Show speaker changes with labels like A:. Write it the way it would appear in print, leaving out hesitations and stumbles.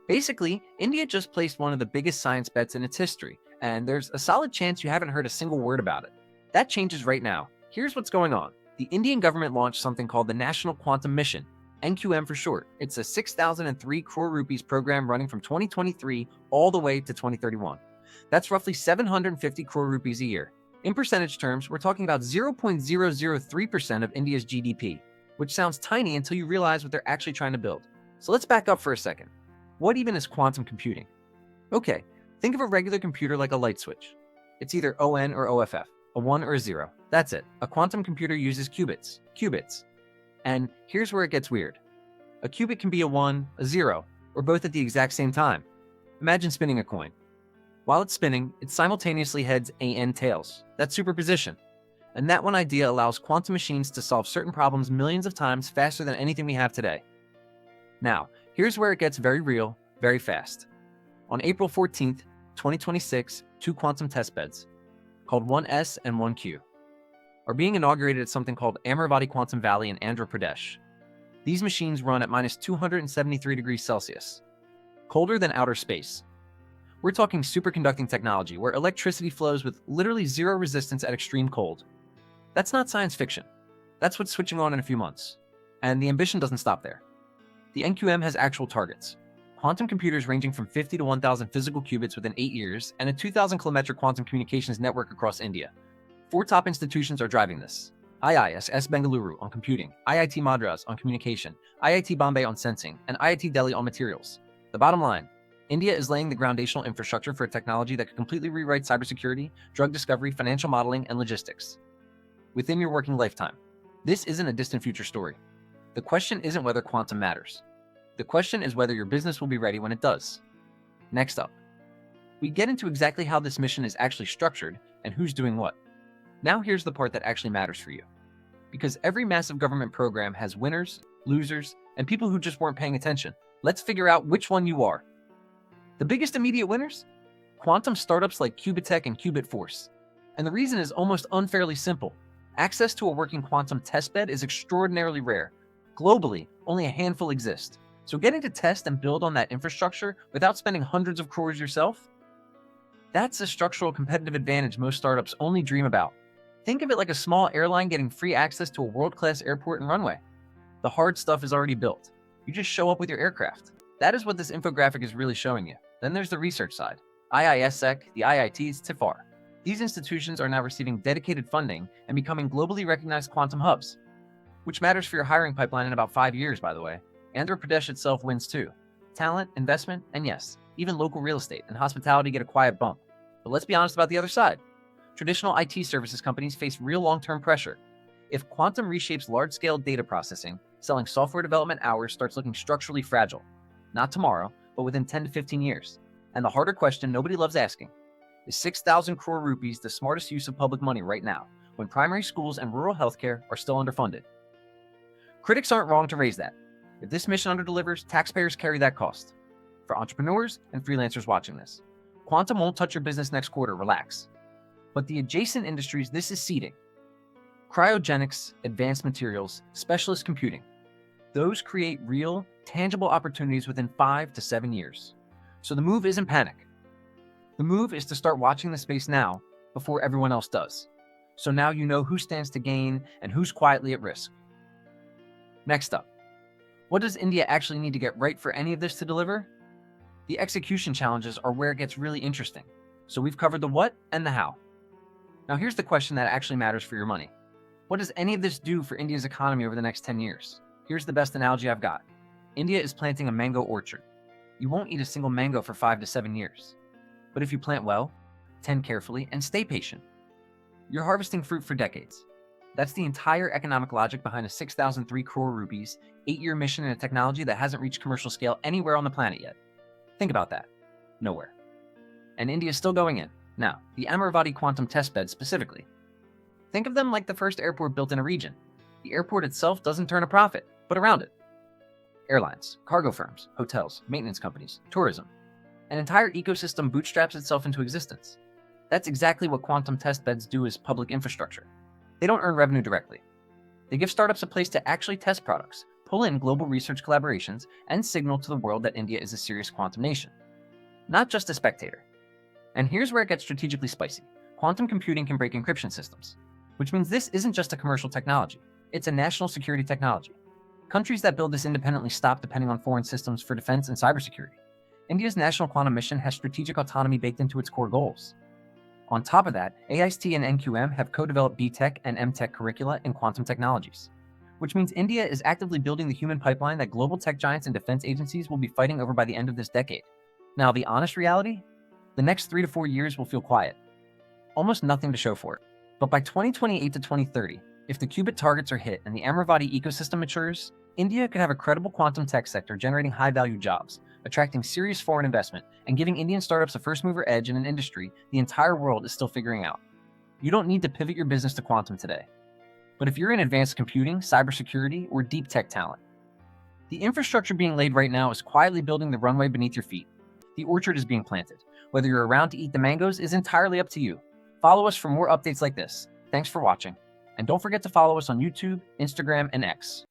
A: Basically, India just placed one of the biggest science bets in its history, and there's a solid chance you haven't heard a single word about it. That changes right now. Here's what's going on. The Indian government launched something called the National Quantum Mission, NQM for short. It's a 6,003 crore rupees program running from 2023 all the way to 2031. That's roughly 750 crore rupees a year. In percentage terms, we're talking about 0.003% of India's GDP, which sounds tiny until you realize what they're actually trying to build. So let's back up for a second. What even is quantum computing? Okay, think of a regular computer like a light switch. It's either ON or OFF, a 1 or a 0. That's it. A quantum computer uses qubits. And here's where it gets weird. A qubit can be a 1, a 0, or both at the exact same time. Imagine spinning a coin. While it's spinning, it simultaneously heads and tails. That's superposition. And that one idea allows quantum machines to solve certain problems millions of times faster than anything we have today. Now, here's where it gets very real, very fast. On April 14th, 2026, two quantum testbeds, called 1S and 1Q, are being inaugurated at something called Amaravati Quantum Valley in Andhra Pradesh. These machines run at minus 273 degrees Celsius, colder than outer space. We're talking superconducting technology where electricity flows with literally zero resistance at extreme cold. That's not science fiction. That's what's switching on in a few months. And the ambition doesn't stop there. The NQM has actual targets. Quantum computers ranging from 50 to 1,000 physical qubits within 8 years, and a 2,000-kilometer quantum communications network across India. 4 top institutions are driving this. IISS Bengaluru on computing, IIT Madras on communication, IIT Bombay on sensing, and IIT Delhi on materials. The bottom line, India is laying the groundational infrastructure for a technology that could completely rewrite cybersecurity, drug discovery, financial modeling, and logistics within your working lifetime. This isn't a distant future story. The question isn't whether quantum matters. The question is whether your business will be ready when it does. Next up, we get into exactly how this mission is actually structured and who's doing what. Now here's the part that actually matters for you. Because every massive government program has winners, losers, and people who just weren't paying attention. Let's figure out which one you are. The biggest immediate winners? Quantum startups like Qubitech and Qubit Force. And the reason is almost unfairly simple. Access to a working quantum testbed is extraordinarily rare. Globally, only a handful exist. So getting to test and build on that infrastructure without spending hundreds of crores yourself? That's a structural competitive advantage most startups only dream about. Think of it like a small airline getting free access to a world-class airport and runway. The hard stuff is already built. You just show up with your aircraft. That is what this infographic is really showing you. Then there's the research side. IISec, the IITs, TIFAR. These institutions are now receiving dedicated funding and becoming globally recognized quantum hubs, which matters for your hiring pipeline in about 5 years, by the way. Andhra Pradesh itself wins too. Talent, investment, and yes, even local real estate and hospitality get a quiet bump. But let's be honest about the other side. Traditional IT services companies face real long-term pressure. If quantum reshapes large-scale data processing, selling software development hours starts looking structurally fragile. Not tomorrow, but within 10 to 15 years. And the harder question nobody loves asking, is 6,000 crore rupees the smartest use of public money right now, when primary schools and rural healthcare are still underfunded? Critics aren't wrong to raise that. If this mission underdelivers, taxpayers carry that cost. For entrepreneurs and freelancers watching this, quantum won't touch your business next quarter, relax. But the adjacent industries this is seeding, cryogenics, advanced materials, specialist computing, those create real, tangible opportunities within 5 to 7 years. So the move isn't panic. The move is to start watching the space now before everyone else does. So now you know who stands to gain and who's quietly at risk. Next up, what does India actually need to get right for any of this to deliver? The execution challenges are where it gets really interesting. So we've covered the what and the how. Now here's the question that actually matters for your money. What does any of this do for India's economy over the next 10 years? Here's the best analogy I've got. India is planting a mango orchard. You won't eat a single mango for 5 to 7 years. But if you plant well, tend carefully, and stay patient, you're harvesting fruit for decades. That's the entire economic logic behind a 6,003 crore rupees, 8-year mission in a technology that hasn't reached commercial scale anywhere on the planet yet. Think about that. Nowhere. And India's still going in. Now, the Amaravati quantum testbed specifically. Think of them like the first airport built in a region. The airport itself doesn't turn a profit, but around it. Airlines, cargo firms, hotels, maintenance companies, tourism. An entire ecosystem bootstraps itself into existence. That's exactly what quantum testbeds do as public infrastructure. They don't earn revenue directly. They give startups a place to actually test products, pull in global research collaborations, and signal to the world that India is a serious quantum nation, not just a spectator. And here's where it gets strategically spicy. Quantum computing can break encryption systems, which means this isn't just a commercial technology, it's a national security technology. Countries that build this independently stop depending on foreign systems for defense and cybersecurity. India's national quantum mission has strategic autonomy baked into its core goals. On top of that, AIST and NQM have co-developed BTech and MTech curricula in quantum technologies, which means India is actively building the human pipeline that global tech giants and defense agencies will be fighting over by the end of this decade. Now, the honest reality? The next 3 to 4 years will feel quiet. Almost nothing to show for it. But by 2028 to 2030, if the qubit targets are hit and the Amravati ecosystem matures, India could have a credible quantum tech sector generating high-value jobs, attracting serious foreign investment, and giving Indian startups a first-mover edge in an industry the entire world is still figuring out. You don't need to pivot your business to quantum today. But if you're in advanced computing, cybersecurity, or deep tech talent, the infrastructure being laid right now is quietly building the runway beneath your feet. The orchard is being planted. Whether you're around to eat the mangoes is entirely up to you. Follow us for more updates like this. Thanks for watching. And don't forget to follow us on YouTube, Instagram, and X.